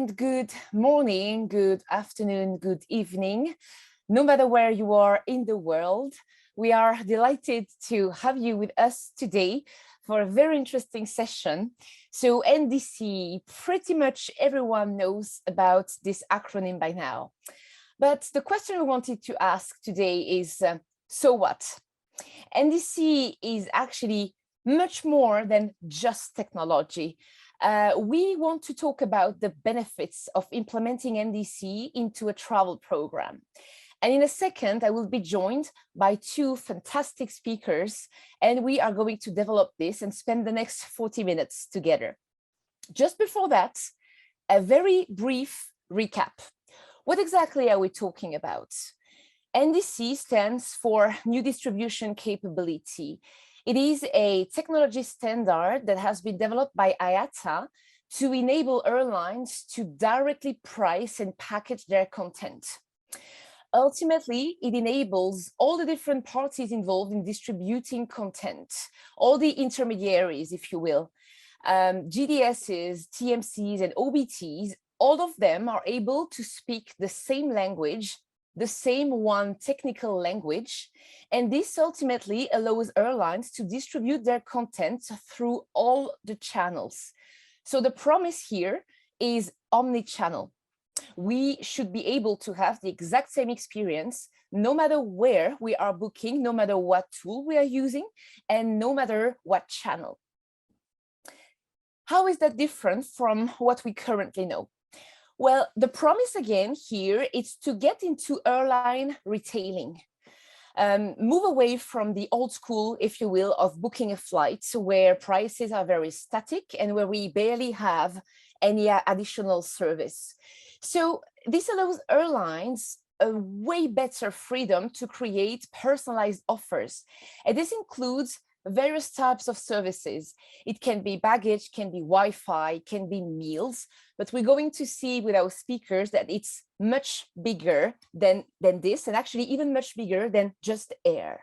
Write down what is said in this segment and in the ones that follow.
and good morning, good afternoon, good evening. No matter where you are in the world, we are delighted to have you with us today for a very interesting session. So NDC, pretty much everyone knows about this acronym by now. But the question we wanted to ask today is, so what? NDC is actually much more than just technology. We want to talk about the benefits of implementing NDC into a travel program. And in a second, I will be joined by two fantastic speakers, and we are going to develop this and spend the next 40 minutes together. Just before that, a very brief recap. What exactly are we talking about? NDC stands for New Distribution Capability. It is a technology standard that has been developed by IATA to enable airlines to directly price and package their content. Ultimately, it enables all the different parties involved in distributing content, all the intermediaries, if you will, GDSs, TMCs, and OBTs, all of them are able to speak the same language, the same one technical language, and this ultimately allows airlines to distribute their content through all the channels. So the promise here is omni-channel. We should be able to have the exact same experience no matter where we are booking, no matter what tool we are using, and no matter what channel. How is that different from what we currently know? Well, the promise again here is to get into airline retailing. Move away from the old school, if you will, of booking a flight where prices are very static and where we barely have any additional service. So this allows airlines a way better freedom to create personalized offers. And this includes various types of services. It can be baggage, can be Wi-Fi, can be meals, but we're going to see with our speakers that it's much bigger than this, and actually even much bigger than just air.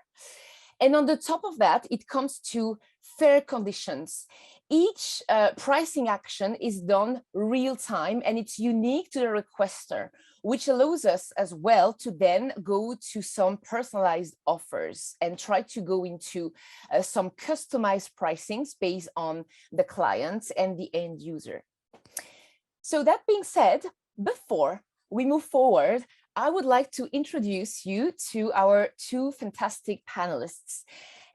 And on the top of that, it comes to fair conditions. Each pricing action is done real time and it's unique to the requester, which allows us as well to then go to some personalized offers and try to go into some customized pricings based on the client and the end user. So that being said, before we move forward, I would like to introduce you to our two fantastic panelists.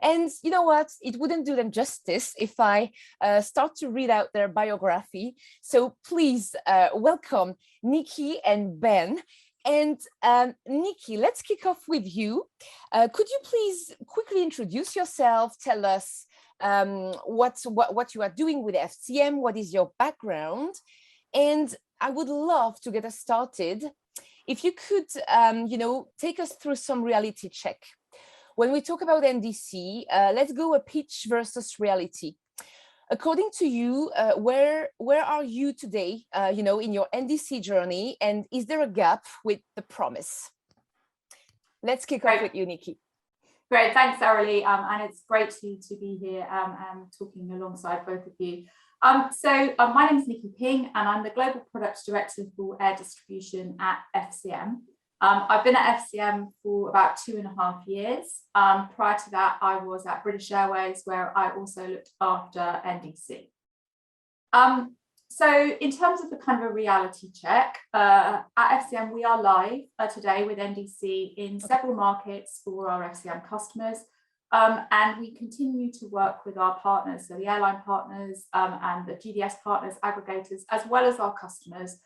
And you know what? It wouldn't do them justice if I start to read out their biography. So please welcome Nikki and Ben. And Nikki, let's kick off with you. Could you please quickly introduce yourself? Tell us what you are doing with FCM. What is your background? And I would love to get us started. If you could, take us through some reality check. When we talk about NDC, let's go a pitch versus reality. According to you, where are you today, in your NDC journey, and is there a gap with the promise? Let's kick off with you, Nikki. Great, thanks, Aurelie, and it's great to be here and talking alongside both of you. My name is Nikki Ping, and I'm the Global Product Director for Air Distribution at FCM. I've been at FCM for about 2.5 years. Prior to that, I was at British Airways, where I also looked after NDC. So in terms of the kind of a reality check, at FCM, we are live today with NDC in several markets for our FCM customers. And we continue to work with our partners, so the airline partners and the GDS partners, aggregators, as well as our customers,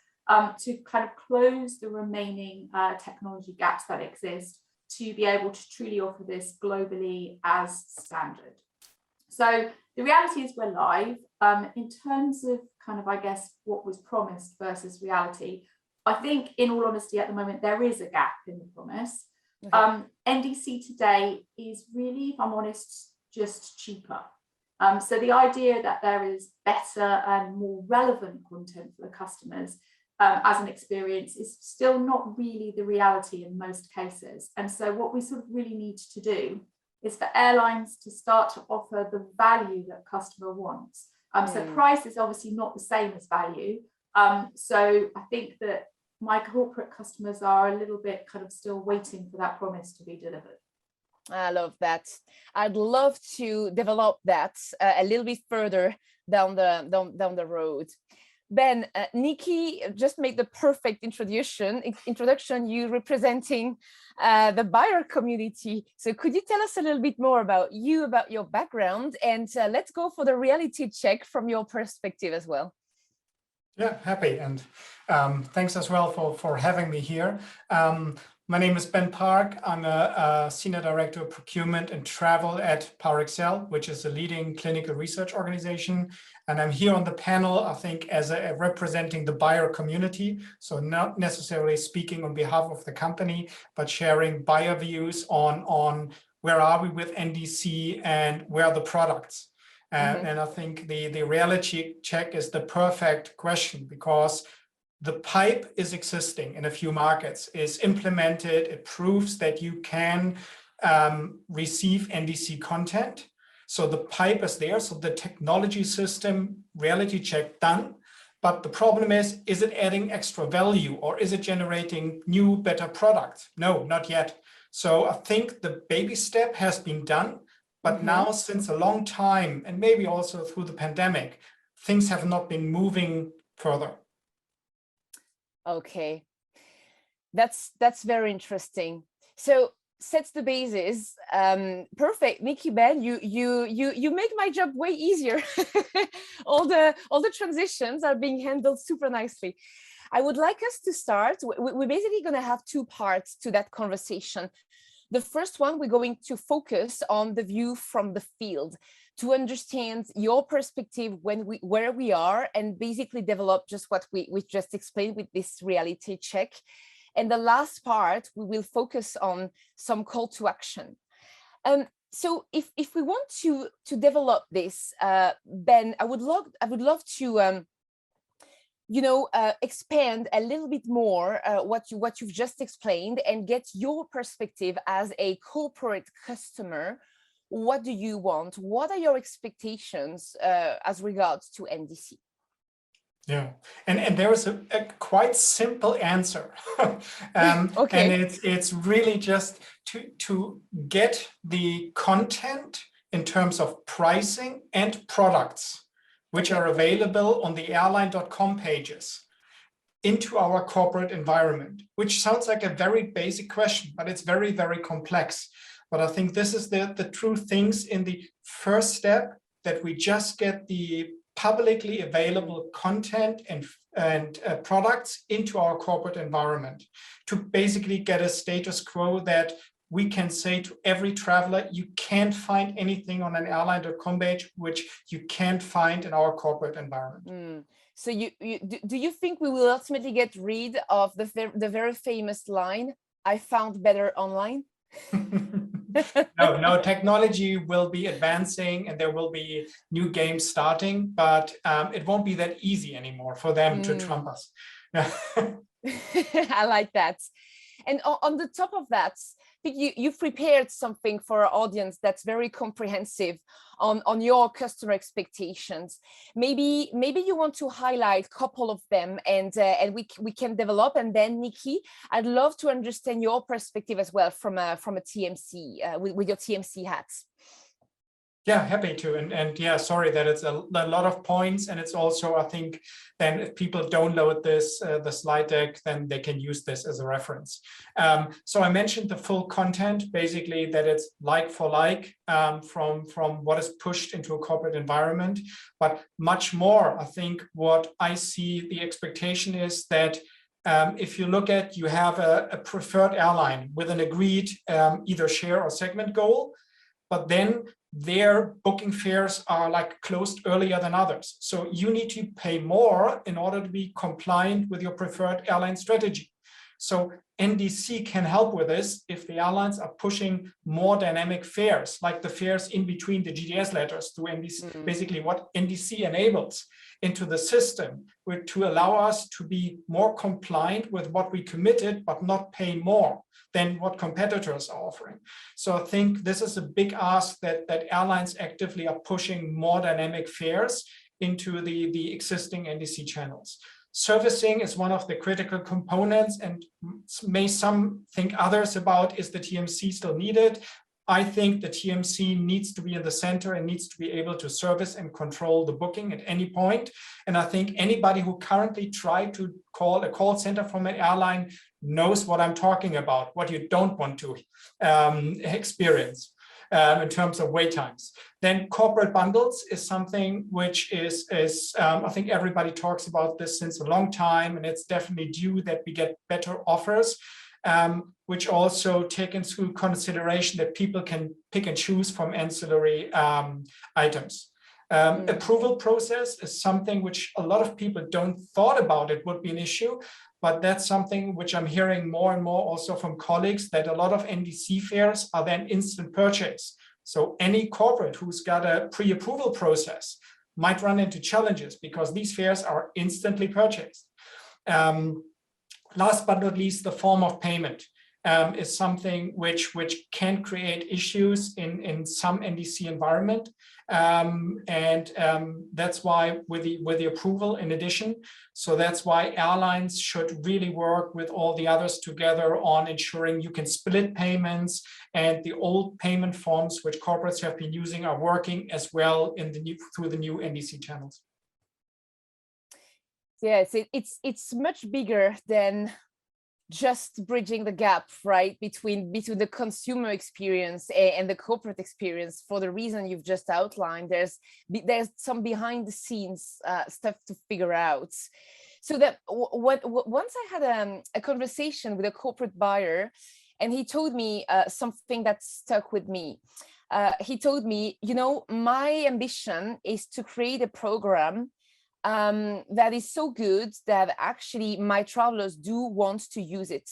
to kind of close the remaining technology gaps that exist to be able to truly offer this globally as standard. So the reality is we're live. In terms of kind of, I guess, what was promised versus reality, I think in all honesty at the moment, there is a gap in the promise. Okay. NDC today is really, if I'm honest, just cheaper. So the idea that there is better and more relevant content for the customers as an experience is still not really the reality in most cases. And so what we sort of really need to do is for airlines to start to offer the value that customer wants. So price is obviously not the same as value, So I think that my corporate customers are a little bit kind of still waiting for that promise to be delivered. I love that. I'd love to develop that a little bit further down the road. Ben, Nikki just made the perfect introduction, you representing the buyer community. So could you tell us a little bit more about you, about your background, and let's go for the reality check from your perspective as well. Yeah, happy, and thanks as well for having me here. My name is Ben Park. I'm a Senior Director of Procurement and Travel at Parexel, which is a leading clinical research organization. And I'm here on the panel, I think, as representing the buyer community. So not necessarily speaking on behalf of the company, but sharing buyer views on where are we with NDC and where are the products. And I think the reality check is the perfect question, because the pipe is existing in a few markets, is implemented, it proves that you can receive NDC content. So the pipe is there, so the technology system reality check done. But the problem is it adding extra value, or is it generating new, better products? No, not yet. So I think the baby step has been done. But now, since a long time, and maybe also through the pandemic, things have not been moving further. Okay, that's very interesting. So sets the basis. Perfect, Nikki, Ben. You make my job way easier. all the transitions are being handled super nicely. I would like us to start. We're basically going to have two parts to that conversation. The first one, we're going to focus on the view from the field to understand your perspective where we are, and basically develop just what we just explained with this reality check. And the last part, we will focus on some call to action. So if we want to develop this, Ben, I would love to expand a little bit more what you've just explained, and get your perspective as a corporate customer. What do you want? What are your expectations as regards to NDC? Yeah, and there is a quite simple answer. Okay. And it's really just to get the content in terms of pricing and products, which are available on the airline.com pages, into our corporate environment, which sounds like a very basic question, but it's very, very complex. But I think this is the true things in the first step, that we just get the publicly available content and products into our corporate environment, to basically get a status quo that we can say to every traveler, you can't find anything on an airline.com page which you can't find in our corporate environment. So do you think we will ultimately get rid of the very famous line, "I found better online"? No, technology will be advancing and there will be new games starting, but it won't be that easy anymore for them to trump us. I like that. And on the top of that, I think you've prepared something for our audience that's very comprehensive on your customer expectations. Maybe you want to highlight a couple of them, and we can develop. And then, Nikki, I'd love to understand your perspective as well from a TMC with your TMC hats. Yeah, happy to. And yeah, sorry that it's a lot of points. And it's also, I think, then if people download this, the slide deck, then they can use this as a reference. So I mentioned the full content, basically that it's like for like from what is pushed into a corporate environment. But much more, I think what I see the expectation is that if you look at, you have a preferred airline with an agreed either share or segment goal, but then their booking fares are like closed earlier than others. So you need to pay more in order to be compliant with your preferred airline strategy. So NDC can help with this if the airlines are pushing more dynamic fares, like the fares in between the GDS letters through NDC, basically what NDC enables into the system to allow us to be more compliant with what we committed, but not pay more than what competitors are offering. So I think this is a big ask that airlines actively are pushing more dynamic fares into the existing NDC channels. Servicing is one of the critical components, and may some think others about, is the TMC still needed? I think the TMC needs to be in the center and needs to be able to service and control the booking at any point. And I think anybody who currently tried to call a call center from an airline knows what I'm talking about, what you don't want to experience in terms of wait times. Then corporate bundles is something which is I think everybody talks about this since a long time, and it's definitely due that we get better offers, which also take into consideration that people can pick and choose from ancillary items. Approval process is something which a lot of people don't thought about it would be an issue, but that's something which I'm hearing more and more also from colleagues, that a lot of NDC fares are then instant purchase. So any corporate who's got a pre-approval process might run into challenges because these fares are instantly purchased. Last but not least, the form of payment is something which can create issues in some NDC environment. That's why with the approval in addition, so that's why airlines should really work with all the others together on ensuring you can split payments, and the old payment forms which corporates have been using are working as well in through the new NDC channels. Yes, it's much bigger than just bridging the gap, right, between the consumer experience and the corporate experience. For the reason you've just outlined, there's some behind the scenes stuff to figure out. So that once I had a conversation with a corporate buyer, and he told me something that stuck with me. He told me, you know, my ambition is to create a program that is so good that actually my travelers do want to use it.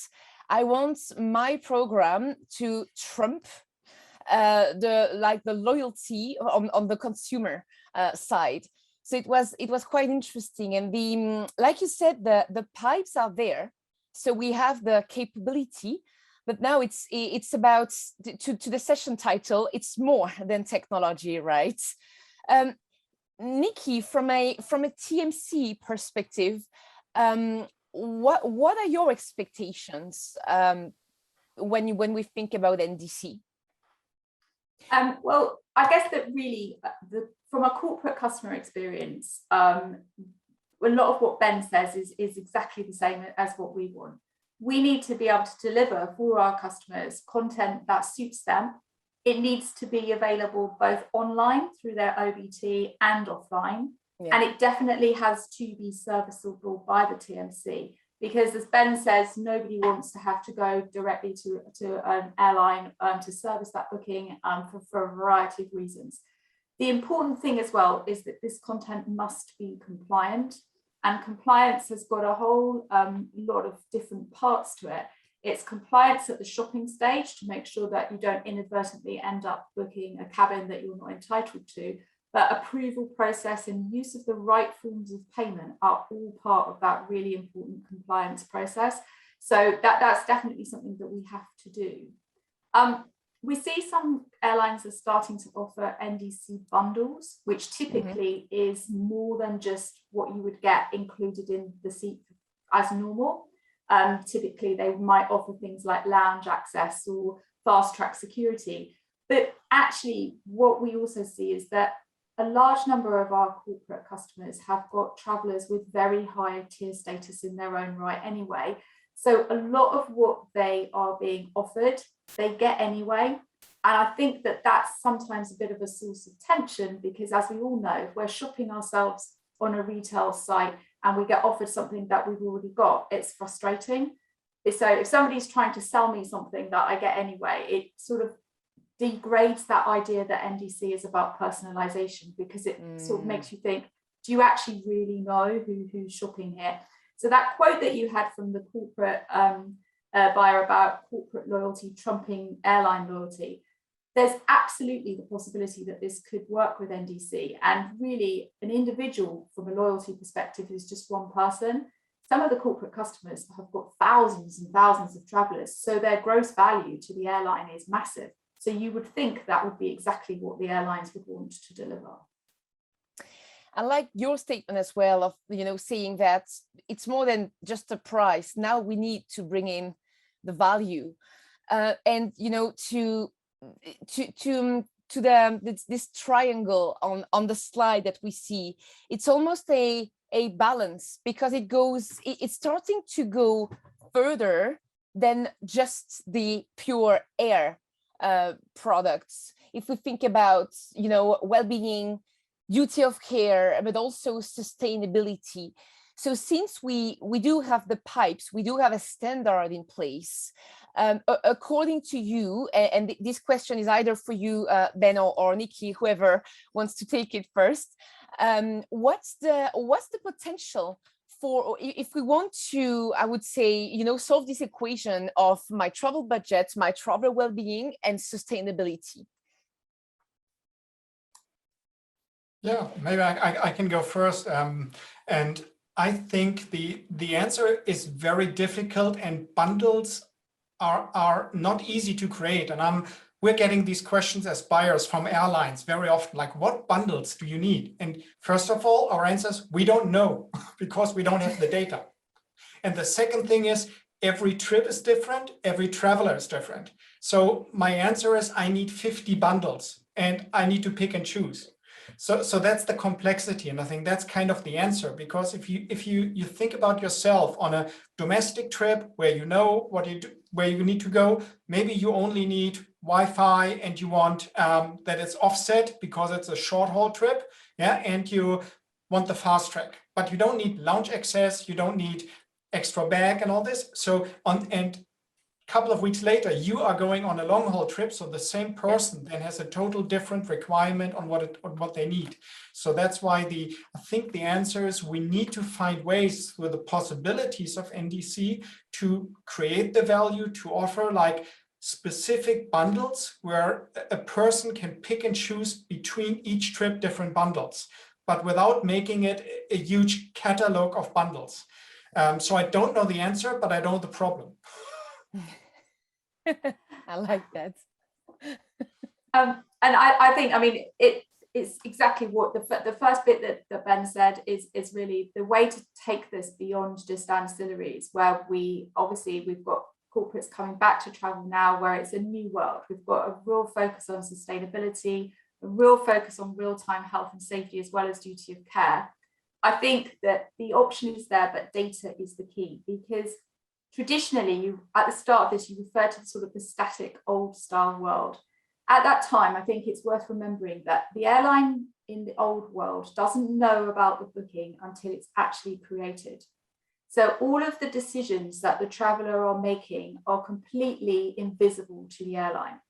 I want my program to trump the loyalty on the consumer side. So it was quite interesting. And like you said, the pipes are there. So we have the capability, but now it's about, to the session title, it's more than technology, right? Nikki, from a TMC perspective, what are your expectations when we think about NDC? Well, I guess that really, from a corporate customer experience, a lot of what Ben says is exactly the same as what we want. We need to be able to deliver for our customers content that suits them. It needs to be available both online through their OBT and offline. Yeah. And it definitely has to be serviceable by the TMC, because as Ben says, nobody wants to have to go directly to an airline to service that booking for a variety of reasons. The important thing as well is that this content must be compliant, and compliance has got a whole lot of different parts to it. It's compliance at the shopping stage to make sure that you don't inadvertently end up booking a cabin that you're not entitled to, but approval process and use of the right forms of payment are all part of that really important compliance process. So that's definitely something that we have to do. We see some airlines are starting to offer NDC bundles, which typically is more than just what you would get included in the seat as normal. Typically, they might offer things like lounge access or fast track security. But actually, what we also see is that a large number of our corporate customers have got travellers with very high tier status in their own right anyway. So a lot of what they are being offered, they get anyway. And I think that that's sometimes a bit of a source of tension, because as we all know, if we're shopping ourselves on a retail site and we get offered something that we've already got, it's frustrating. So if somebody's trying to sell me something that I get anyway, it sort of degrades that idea that NDC is about personalization, because it sort of makes you think, do you actually really know who's shopping here? So that quote that you had from the corporate buyer about corporate loyalty trumping airline loyalty, there's absolutely the possibility that this could work with NDC. And really, an individual from a loyalty perspective is just one person. Some of the corporate customers have got thousands and thousands of travellers, so their gross value to the airline is massive. So you would think that would be exactly what the airlines would want to deliver. I like your statement as well of, saying that it's more than just a price. Now we need to bring in the value, and this triangle on the slide that we see. It's almost a balance, because it's starting to go further than just the pure air products. If we think about, well-being, duty of care, but also sustainability. So since we do have the pipes, we do have a standard in place, according to you, and this question is either for you, Ben, or Nikki, whoever wants to take it first. What's the potential for, if we want to, I would say, solve this equation of my travel budget, my travel well-being, and sustainability? Yeah, maybe I can go first. And I think the answer is very difficult, and bundles are not easy to create. And we're getting these questions as buyers from airlines very often, like, what bundles do you need? And first of all, our answer is we don't know, because we don't have the data. And the second thing is, every trip is different, every traveler is different. So my answer is, I need 50 bundles and I need to pick and choose. So that's the complexity, and I think that's kind of the answer. Because if you think about yourself on a domestic trip where you know where you need to go, maybe you only need Wi-Fi and you want that it's offset because it's a short haul trip, yeah, and you want the fast track, but you don't need lounge access, you don't need extra bag and all this. So and couple of weeks later, you are going on a long haul trip. So the same person then has a total different requirement on what they need. So that's why I think the answer is, we need to find ways with the possibilities of NDC to create the value, to offer like specific bundles where a person can pick and choose between each trip different bundles, but without making it a huge catalog of bundles. So I don't know the answer, but I know the problem. I like that. And I think, I mean, it's exactly what the first bit that Ben said is really the way to take this beyond just ancillaries, where we've got corporates coming back to travel now, where it's a new world. We've got a real focus on sustainability, a real focus on real-time health and safety, as well as duty of care. I think that the option is there, but data is the key, because traditionally, at the start of this, you referred to sort of the static old style world. At that time, I think it's worth remembering that the airline in the old world doesn't know about the booking until it's actually created. So all of the decisions that the traveller are making are completely invisible to the airline.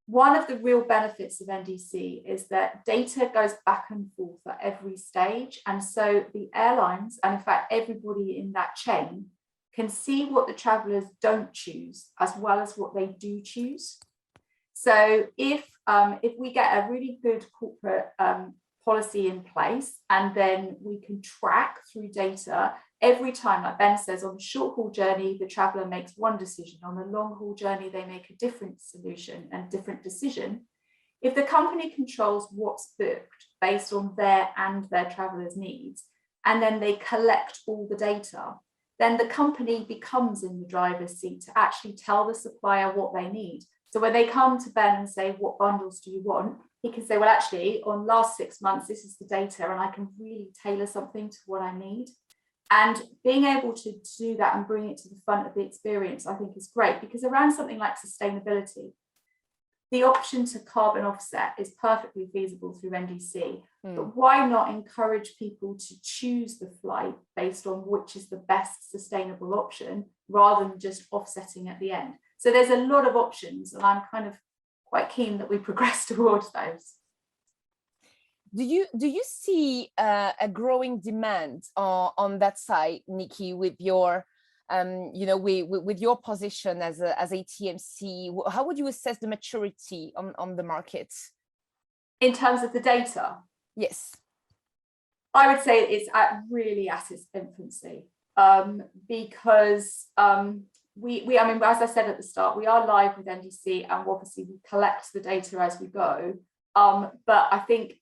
One of the real benefits of NDC is that data goes back and forth at every stage. And so the airlines, and in fact, everybody in that chain, can see what the travellers don't choose as well as what they do choose. So if we get a really good corporate policy in place, and then we can track through data every time, like Ben says, on the short haul journey, the traveller makes one decision. On the long haul journey, they make a different solution and different decision. If the company controls what's booked based on their travellers' needs, and then they collect all the data, then the company becomes in the driver's seat to actually tell the supplier what they need. So when they come to Ben and say, what bundles do you want? He can say, well, actually, on last 6 months, this is the data, and I can really tailor something to what I need. And being able to do that and bring it to the front of the experience, I think is great, because around something like sustainability, the option to carbon offset is perfectly feasible through NDC, but why not encourage people to choose the flight based on which is the best sustainable option, rather than just offsetting at the end? So there's a lot of options, and I'm kind of quite keen that we progress towards those. Do you see a growing demand on that side, Nikki, with your with your position as a TMC? How would you assess the maturity on the market in terms of the data? Yes, I would say it's really at its infancy, because we, I mean, as I said at the start, we are live with NDC, and obviously we collect the data as we go. But I think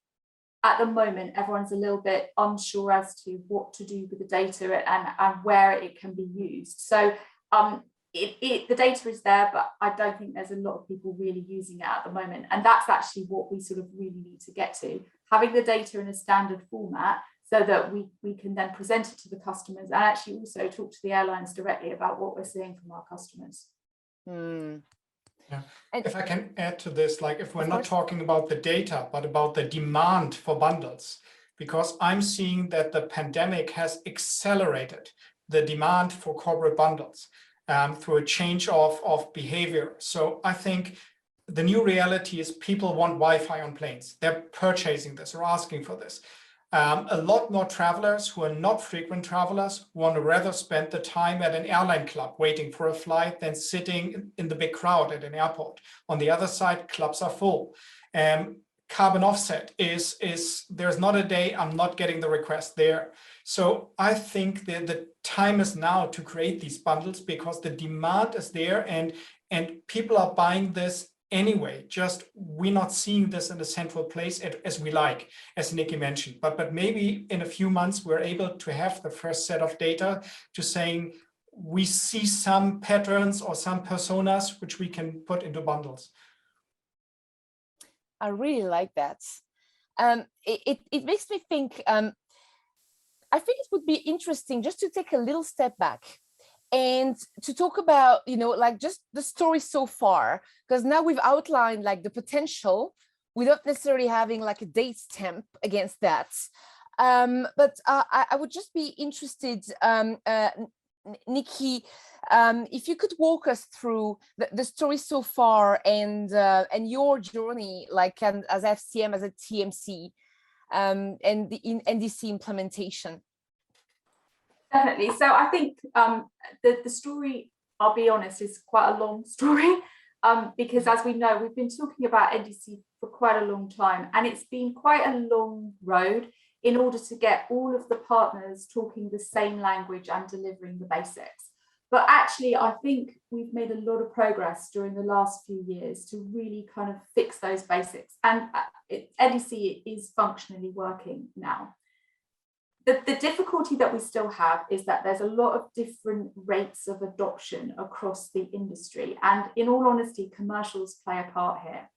at the moment, everyone's a little bit unsure as to what to do with the data and where it can be used. So the data is there, but I don't think there's a lot of people really using it at the moment. And that's actually what we sort of really need to get to, having the data in a standard format so that we can then present it to the customers and actually also talk to the airlines directly about what we're seeing from our customers. Yeah. If I can add to this, like if we're not talking about the data, but about the demand for bundles, because I'm seeing that the pandemic has accelerated the demand for corporate bundles through a change of behavior. So I think the new reality is people want Wi-Fi on planes. They're purchasing this or asking for this. A lot more travelers who are not frequent travelers want to rather spend the time at an airline club waiting for a flight than sitting in the big crowd at an airport. On the other side, clubs are full. Carbon offset is there's not a day I'm not getting the request there. So I think that the time is now to create these bundles because the demand is there and people are buying this anyway, just we're not seeing this in a central place as we like, as Nikki mentioned. But maybe in a few months, we're able to have the first set of data to saying we see some patterns or some personas which we can put into bundles. I really like that. It makes me think, I think it would be interesting just to take a little step back and to talk about, like just the story so far, because now we've outlined like the potential without necessarily having like a date stamp against that. But I would just be interested, Nikki, if you could walk us through the story so far and your journey, like as FCM, as a TMC, and the NDC implementation. Definitely. So I think the story, I'll be honest, is quite a long story because as we know, we've been talking about NDC for quite a long time, and it's been quite a long road in order to get all of the partners talking the same language and delivering the basics. But actually, I think we've made a lot of progress during the last few years to really kind of fix those basics. And NDC is functionally working now. The difficulty that we still have is that there's a lot of different rates of adoption across the industry. And in all honesty, commercials play a part here.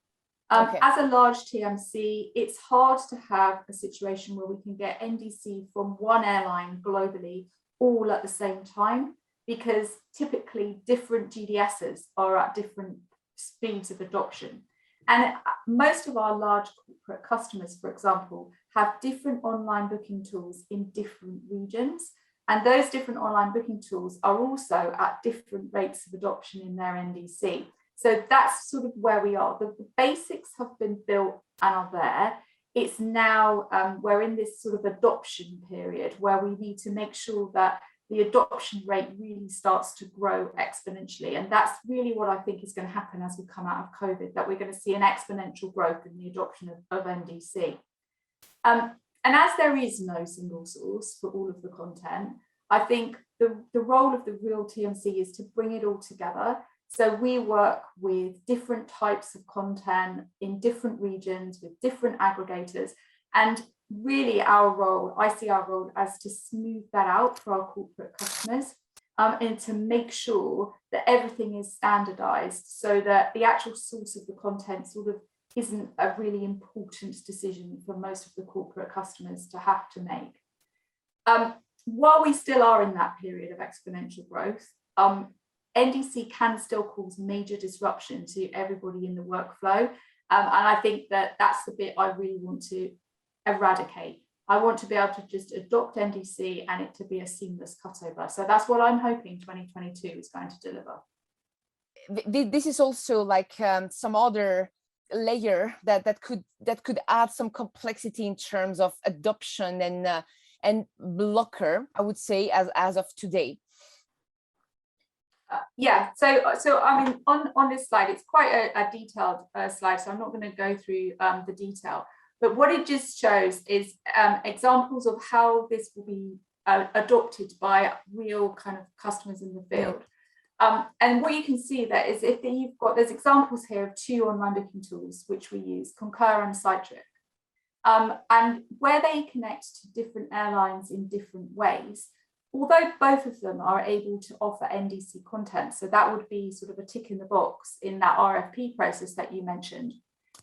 As a large TMC, it's hard to have a situation where we can get NDC from one airline globally all at the same time, because typically different GDSs are at different speeds of adoption. And most of our large corporate customers, for example, have different online booking tools in different regions. And those different online booking tools are also at different rates of adoption in their NDC. So that's sort of where we are. The basics have been built and are there. It's now, we're in this sort of adoption period where we need to make sure that the adoption rate really starts to grow exponentially. And that's really what I think is going to happen as we come out of COVID, that we're going to see an exponential growth in the adoption of NDC. And as there is no single source for all of the content, I think the role of the real TMC is to bring it all together. So we work with different types of content in different regions with different aggregators. And really our role, I see our role as to smooth that out for our corporate customers and to make sure that everything is standardized so that the actual source of the content sort of isn't a really important decision for most of the corporate customers to have to make. While we still are in that period of exponential growth, NDC can still cause major disruption to everybody in the workflow. And I think that that's the bit I really want to eradicate. I want to be able to just adopt NDC and it to be a seamless cutover. So that's what I'm hoping 2022 is going to deliver. This is also like some other layer that could add some complexity in terms of adoption and blocker, I would say, as of today. Yeah, so I mean, on this slide, it's quite a detailed slide, so I'm not going to go through the detail. But what it just shows is examples of how this will be adopted by real kind of customers in the field. And what you can see there is there's examples here of two online booking tools which we use, Concur and Citric. And where they connect to different airlines in different ways, although both of them are able to offer NDC content, so that would be sort of a tick in the box in that RFP process that you mentioned.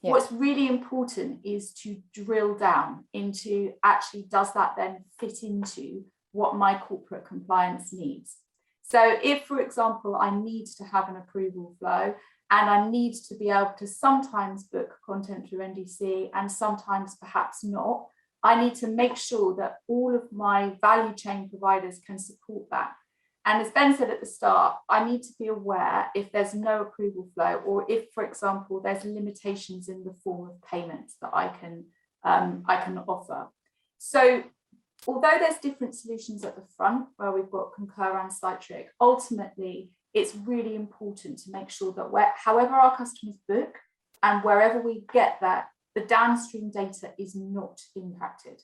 Yeah. What's really important is to drill down into actually, does that then fit into what my corporate compliance needs? So if, for example, I need to have an approval flow and I need to be able to sometimes book content through NDC and sometimes perhaps not, I need to make sure that all of my value chain providers can support that. And as Ben said at the start, I need to be aware if there's no approval flow, or if, for example, there's limitations in the form of payments that I can offer. So although there's different solutions at the front where we've got Concur and Citric, ultimately, it's really important to make sure that however our customers book and wherever we get that, the downstream data is not impacted.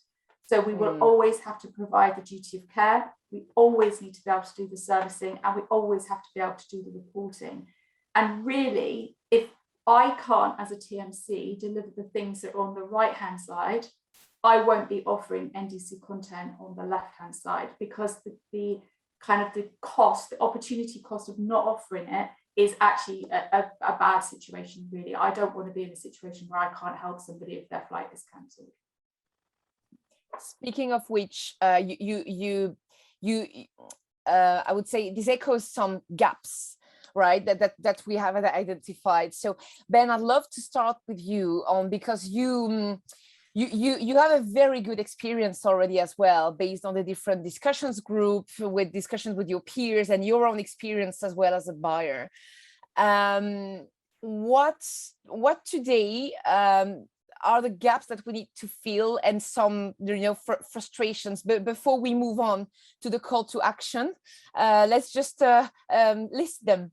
So we will always have to provide the duty of care. We always need to be able to do the servicing, and we always have to be able to do the reporting. And really, if I can't, as a TMC, deliver the things that are on the right-hand side, I won't be offering NDC content on the left-hand side, because the cost, the opportunity cost of not offering it is actually a bad situation, really. I don't want to be in a situation where I can't help somebody if their flight is cancelled. Speaking of which, I would say this echoes some gaps, right, that we have identified. So Ben, I'd love to start with you because you have a very good experience already as well, based on the different discussions group, with discussions with your peers and your own experience as well as a buyer. What today are the gaps that we need to fill, and some frustrations? But before we move on to the call to action, let's just list them.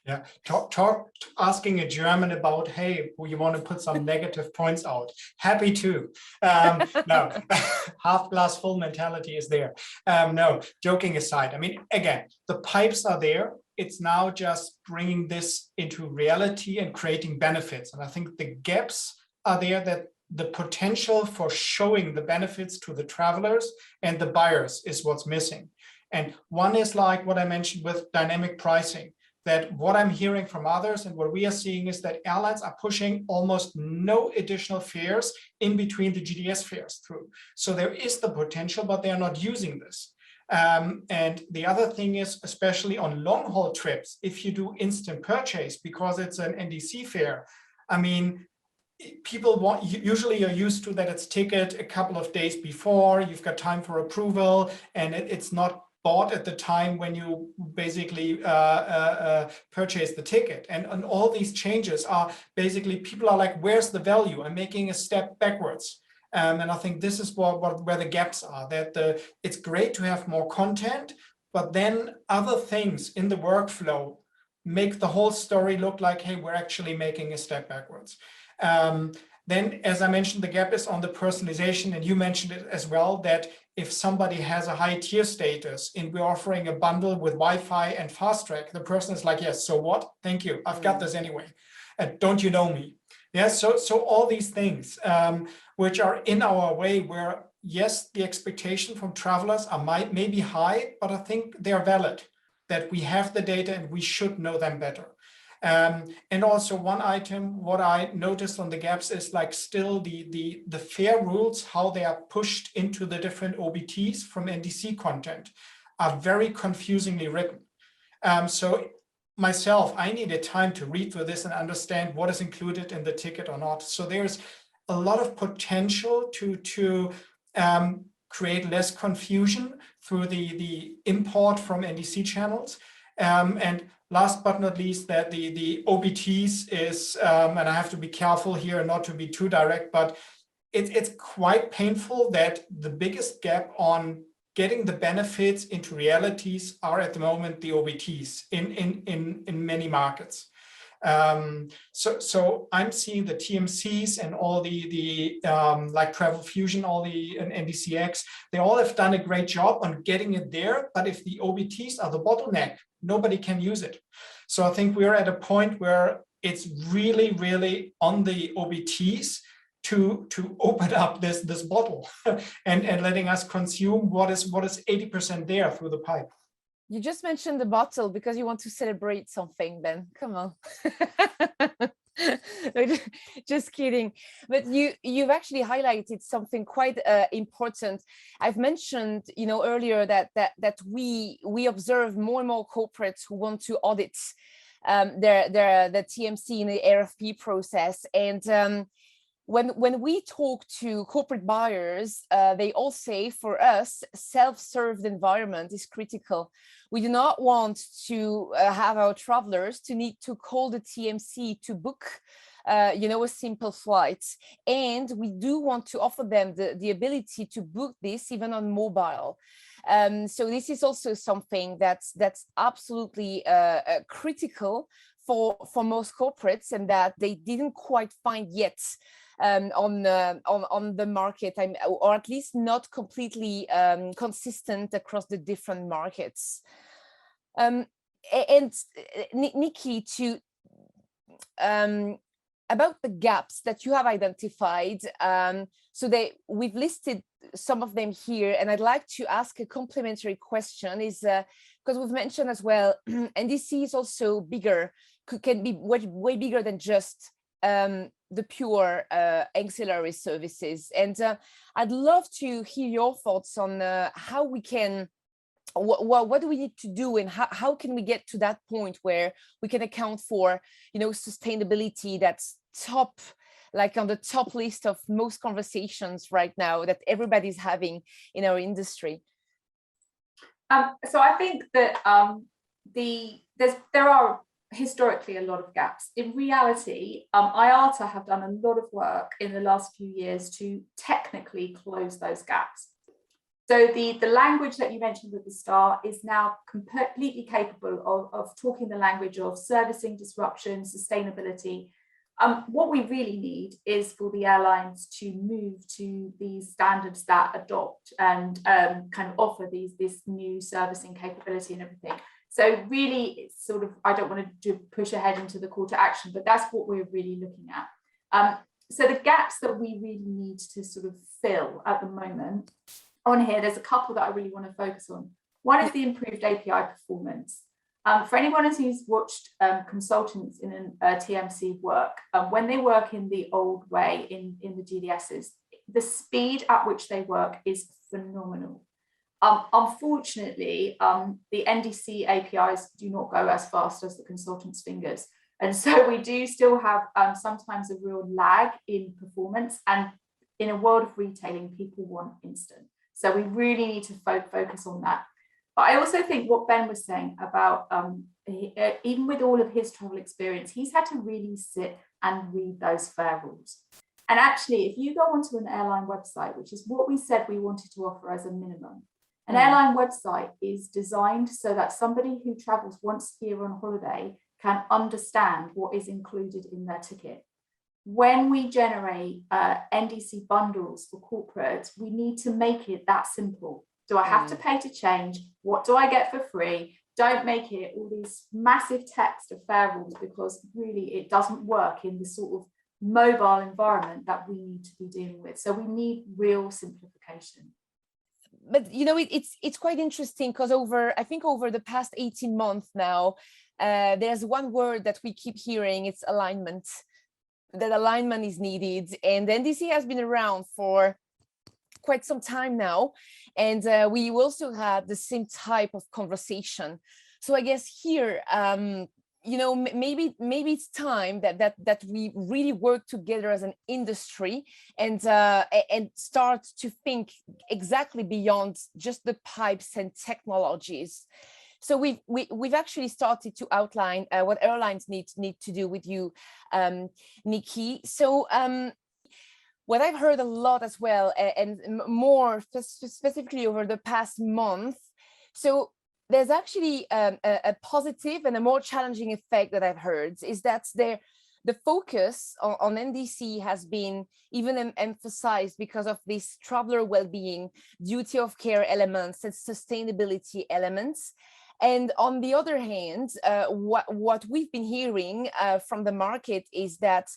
Yeah, asking a German about, hey, you want to put some negative points out? Happy to. No, half glass full mentality is there. No, joking aside, I mean, again, the pipes are there. It's now just bringing this into reality and creating benefits. And I think the gaps are there, that the potential for showing the benefits to the travelers and the buyers is what's missing. And one is like what I mentioned with dynamic pricing, that what I'm hearing from others and what we are seeing is that airlines are pushing almost no additional fares in between the GDS fares through. So there is the potential, but they are not using this. And the other thing is, especially on long haul trips, if you do instant purchase because it's an NDC fare, I mean, people usually are used to that it's ticket a couple of days before, you've got time for approval, and it's not bought at the time when you basically purchase the ticket. And all these changes are basically, people are like, where's the value? I'm making a step backwards. And I think this is where the gaps are, that it's great to have more content, but then other things in the workflow make the whole story look like, hey, we're actually making a step backwards. Then, as I mentioned, the gap is on the personalization, and you mentioned it as well, that if somebody has a high tier status and we're offering a bundle with Wi-Fi and fast track, the person is like, yes, so what? Thank you, I've got this anyway. Don't you know me? Yes, so all these things which are in our way, where yes, the expectation from travelers are maybe high, but I think they're valid, that we have the data and we should know them better. And also one item, what I noticed on the gaps is like still the fare rules, how they are pushed into the different OBTs from NDC content are very confusingly written. So myself, I needed time to read through this and understand what is included in the ticket or not. So there's a lot of potential to create less confusion through the import from NDC channels. And last but not least, that the OBTs is, and I have to be careful here not to be too direct, but it's quite painful that the biggest gap on getting the benefits into realities are at the moment the OBTs in many markets. So I'm seeing the TMCs and all the like Travel Fusion, all the NDCX, they all have done a great job on getting it there. But if the OBTs are the bottleneck, nobody can use it. So I think we're at a point where it's really, really on the OBTs to open up this bottle and letting us consume what is 80% there through the pipe. You just mentioned the bottle because you want to celebrate something, Ben. Come on. Just kidding. But you've actually highlighted something quite important. I've mentioned, earlier that we observe more and more corporates who want to audit the TMC in the RFP process. And when we talk to corporate buyers, they all say, for us, self-served environment is critical. We do not want to have our travelers to need to call the TMC to book, a simple flight. And we do want to offer them the ability to book this even on mobile. So this is also something that's absolutely critical for most corporates, and that they didn't quite find yet on the market, or at least not completely consistent across the different markets. And Nikki, about the gaps that you have identified, so we've listed some of them here, and I'd like to ask a complementary question, is because we've mentioned as well, NDC is also bigger, can be way bigger than just the pure ancillary services. And I'd love to hear your thoughts on how we can, what do we need to do, and how can we get to that point where we can account for, sustainability that's top, like on the top list of most conversations right now that everybody's having in our industry? So I think that there are historically a lot of gaps. In reality, IATA have done a lot of work in the last few years to technically close those gaps. So the language that you mentioned at the start is now completely capable of talking the language of servicing, disruption, sustainability. What we really need is for the airlines to move to these standards that adopt and kind of offer this new servicing capability and everything. So really, it's sort of, I don't want to push ahead into the call to action, but that's what we're really looking at. So the gaps that we really need to sort of fill at the moment on here, there's a couple that I really want to focus on. One is the improved API performance. For anyone who's watched consultants in a TMC work, when they work in the old way in the GDSs, the speed at which they work is phenomenal. Unfortunately, the NDC APIs do not go as fast as the consultant's fingers. And so we do still have sometimes a real lag in performance. And in a world of retailing, people want instant. So we really need to focus on that. But I also think what Ben was saying about, even with all of his travel experience, he's had to really sit and read those fare rules. And actually, if you go onto an airline website, which is what we said we wanted to offer as a minimum, an airline website is designed so that somebody who travels once a year on holiday can understand what is included in their ticket. When we generate NDC bundles for corporates, we need to make it that simple. Do I have to pay to change? What do I get for free? Don't make it all these massive text of fare rules, because really it doesn't work in the sort of mobile environment that we need to be dealing with. So we need real simplification. But it's quite interesting, because I think over the past 18 months now, there's one word that we keep hearing, it's alignment. That alignment is needed, and NDC has been around for quite some time now, and we also had the same type of conversation. So I guess here, maybe it's time that we really work together as an industry and start to think exactly beyond just the pipes and technologies. So we've actually started to outline what airlines need to do with you, Nikki. So what I've heard a lot as well, and more specifically over the past month, so there's actually a positive and a more challenging effect that I've heard, is that the focus on NDC has been even emphasized because of this traveler well-being, duty of care elements, and sustainability elements. And on the other hand, what we've been hearing from the market is that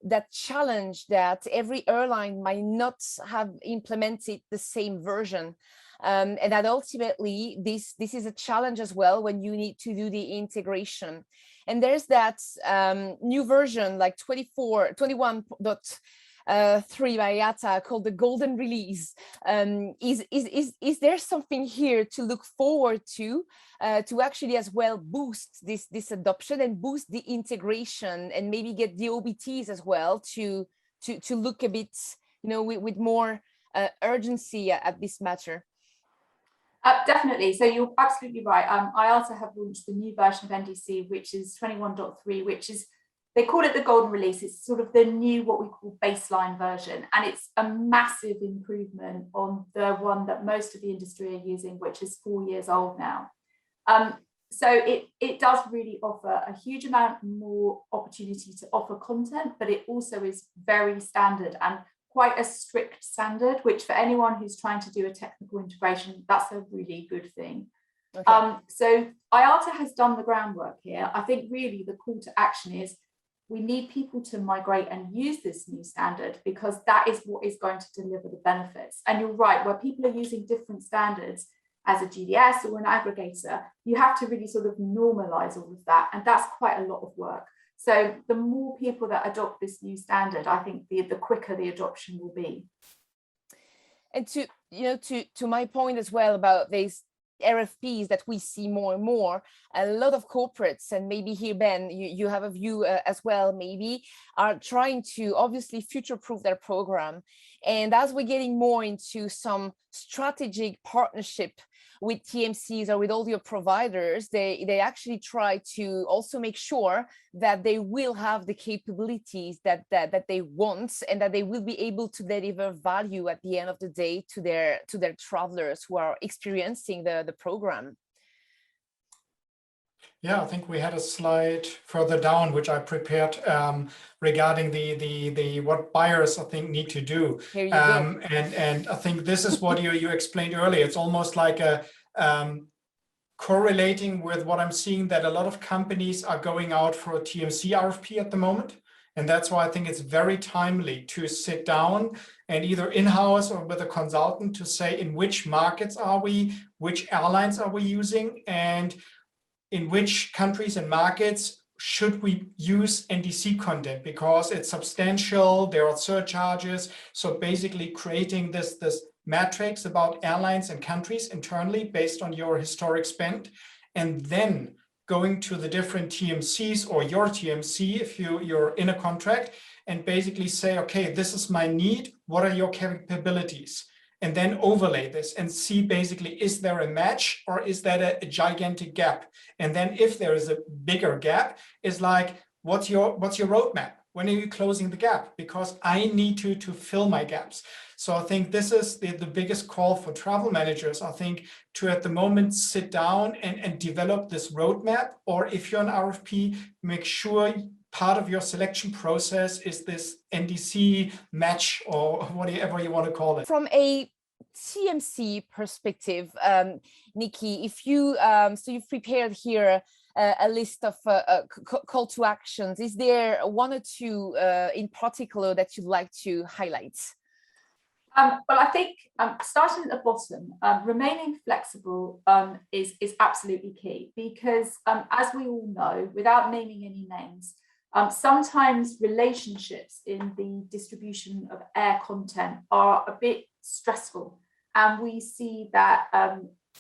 that challenge that every airline might not have implemented the same version. And that ultimately this is a challenge as well when you need to do the integration. And there's that new version like 21.3 by IATA called the golden release. Is there something here to look forward to actually as well boost this adoption and boost the integration and maybe get the OBTs as well to look a bit, you know, with more urgency at this matter? Definitely. So you're absolutely right. IATA have launched the new version of NDC, which is 21.3, which is, they call it the golden release. It's sort of the new, what we call baseline version. And it's a massive improvement on the one that most of the industry are using, which is 4 years old now. So it does really offer a huge amount more opportunity to offer content, but it also is very standard and quite a strict standard, which for anyone who's trying to do a technical integration, that's a really good thing. Okay. So IATA has done the groundwork here. I think really the call to action is we need people to migrate and use this new standard, because that is what is going to deliver the benefits. And you're right, where people are using different standards as a GDS or an aggregator, you have to really sort of normalize all of that. And that's quite a lot of work. So the more people that adopt this new standard, I think the quicker the adoption will be. And to my point as well about these RFPs that we see more and more, a lot of corporates, and maybe here, Ben, you have a view as well, maybe, are trying to obviously future-proof their program. And as we're getting more into some strategic partnership with TMCs or with all your providers, they actually try to also make sure that they will have the capabilities that they want, and that they will be able to deliver value at the end of the day to their travelers who are experiencing the program. Yeah, I think we had a slide further down which I prepared regarding the what buyers I think need to do. Here you go. And I think this is what you explained earlier. It's almost like a correlating with what I'm seeing, that a lot of companies are going out for a TMC RFP at the moment. And that's why I think it's very timely to sit down and either in-house or with a consultant to say in which markets are we, which airlines are we using, and in which countries and markets should we use NDC content, because it's substantial, there are surcharges. So basically creating this matrix about airlines and countries internally based on your historic spend, and then going to the different TMCs or your TMC if you're in a contract, and basically say, okay, this is my need, what are your capabilities? And then overlay this and see basically, is there a match or is that a gigantic gap? And then if there is a bigger gap, is like, what's your roadmap? When are you closing the gap? Because I need to fill my gaps. So I think this is the biggest call for travel managers, I think, to at the moment sit down and develop this roadmap, or if you're an RFP, make sure part of your selection process is this NDC match or whatever you want to call it. From a TMC perspective, Nikki, if you so you've prepared here a list of call to actions. Is there one or two in particular that you'd like to highlight? Well, I think starting at the bottom, remaining flexible is absolutely key, because as we all know, without naming any names, sometimes relationships in the distribution of air content are a bit stressful, and we see that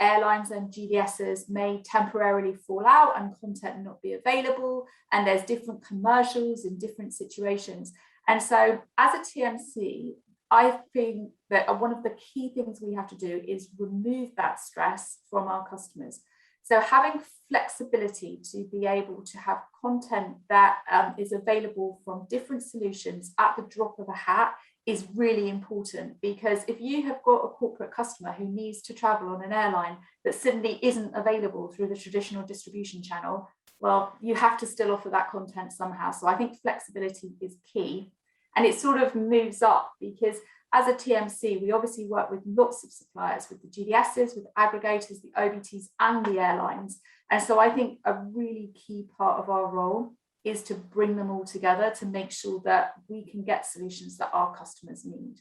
airlines and GDSs may temporarily fall out and content not be available, and there's different commercials in different situations. And so as a TMC, I think that one of the key things we have to do is remove that stress from our customers. So having flexibility to be able to have content that is available from different solutions at the drop of a hat is really important, because if you have got a corporate customer who needs to travel on an airline that suddenly isn't available through the traditional distribution channel, well, you have to still offer that content somehow. So I think flexibility is key. And it sort of moves up, because as a TMC, we obviously work with lots of suppliers, with the GDSs, with aggregators, the OBTs, and the airlines. And so I think a really key part of our role is to bring them all together to make sure that we can get solutions that our customers need.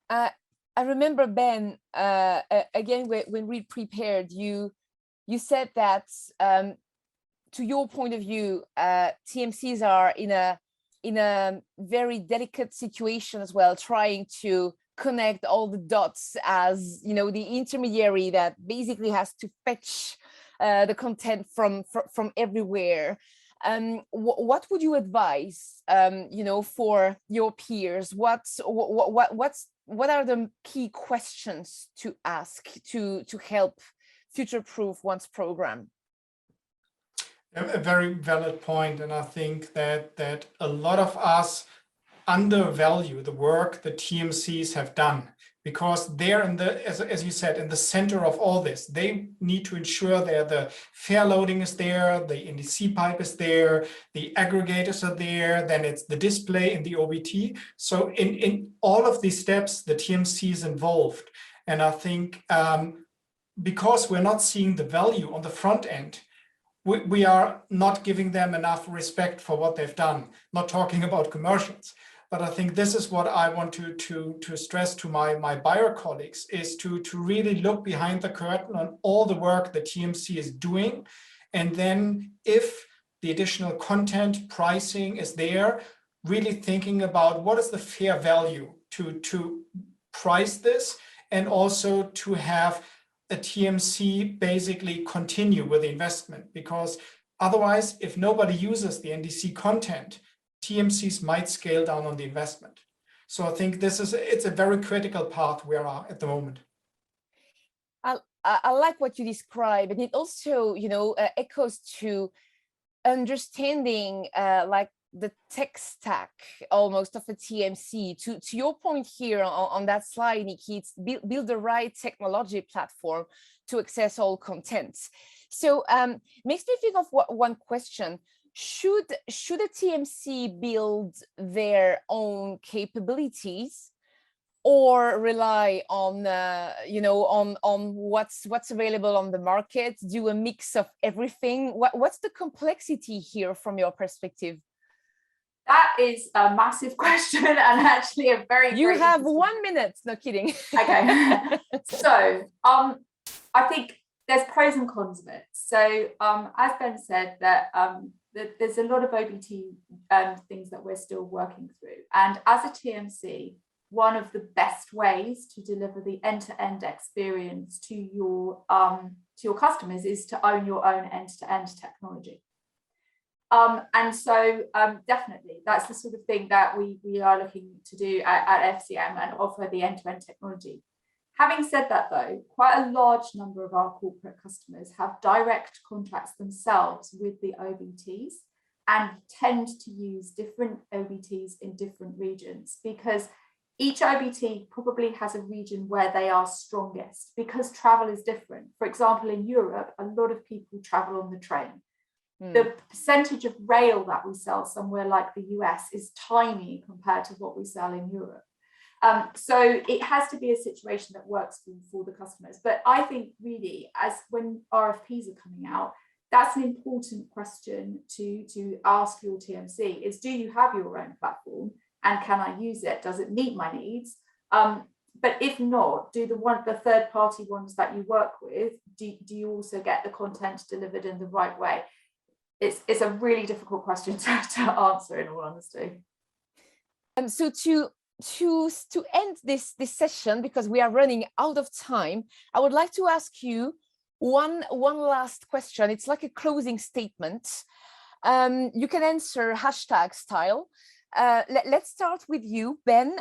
I remember, Ben, again, when we prepared, you said that to your point of view, TMCs are in a very delicate situation as well, trying to connect all the dots as, you know, the intermediary that basically has to fetch the content from everywhere. What would you advise, you know, for your peers? What are the key questions to ask to help future-proof one's program? A very valid point, and I think that a lot of us undervalue the work the TMCs have done, because they're in the, as you said, in the center of all this. They need to ensure that the fare loading is there, the NDC pipe is there, the aggregators are there, then it's the display in the OBT. So in all of these steps, the TMC is involved. And I think because we're not seeing the value on the front end, we are not giving them enough respect for what they've done, not talking about commercials. But I think this is what I want to stress to my buyer colleagues, is to really look behind the curtain on all the work the TMC is doing. And then if the additional content pricing is there, really thinking about what is the fair value to price this, and also to have a TMC basically continue with the investment, because otherwise, if nobody uses the NDC content, TMCs might scale down on the investment. So I think it's a very critical path we are at the moment. I like what you describe, and it also, you know, echoes to understanding like the tech stack almost of a TMC. To your point here on that slide, Nikki, it's build the right technology platform to access all content. So makes me think of one question. Should a TMC build their own capabilities, or rely on you know, on what's available on the market, do a mix of everything? What's the complexity here from your perspective? That is a massive question, and actually a very You have 1 minute. No kidding. Okay. So I think there's pros and cons of it. So as Ben said, that there's a lot of OBT things that we're still working through, and as a TMC, one of the best ways to deliver the end-to-end experience to your customers is to own your own end-to-end technology. And so definitely that's the sort of thing that we are looking to do at FCM, and offer the end-to-end technology. Having said that, though, quite a large number of our corporate customers have direct contracts themselves with the OBTs, and tend to use different OBTs in different regions, because each OBT probably has a region where they are strongest, because travel is different. For example, in Europe, a lot of people travel on the train. The percentage of rail that we sell somewhere like the US is tiny compared to what we sell in Europe. So it has to be a situation that works for the customers. But I think really, as when RFPs are coming out, that's an important question to ask your TMC, is do you have your own platform, and can I use it? Does it meet my needs? But if not, do the third-party ones that you work with, do you also get the content delivered in the right way? It's a really difficult question to answer, in all honesty. So to end this session, because we are running out of time, I would like to ask you one last question. It's like a closing statement. You can answer hashtag style. Let's start with you, Ben.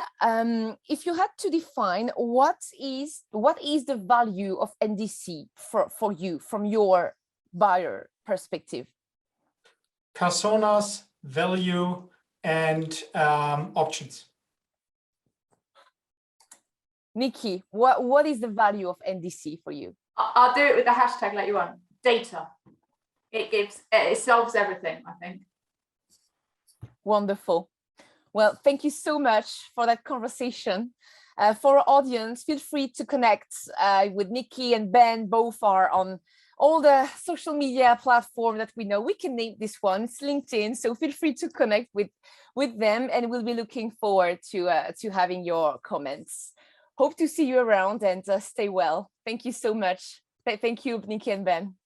If you had to define what is the value of NDC for you from your buyer perspective? Personas, value, and options. Nikki, what is the value of NDC for you? I'll do it with the hashtag like you want. Data. It solves everything, I think. Wonderful. Well, thank you so much for that conversation. For our audience, feel free to connect with Nikki and Ben. Both are on all the social media platform that we know. We can name this one, it's LinkedIn. So feel free to connect with them, and we'll be looking forward to having your comments. Hope to see you around, and stay well. Thank you so much. Thank you, Nikki and Ben.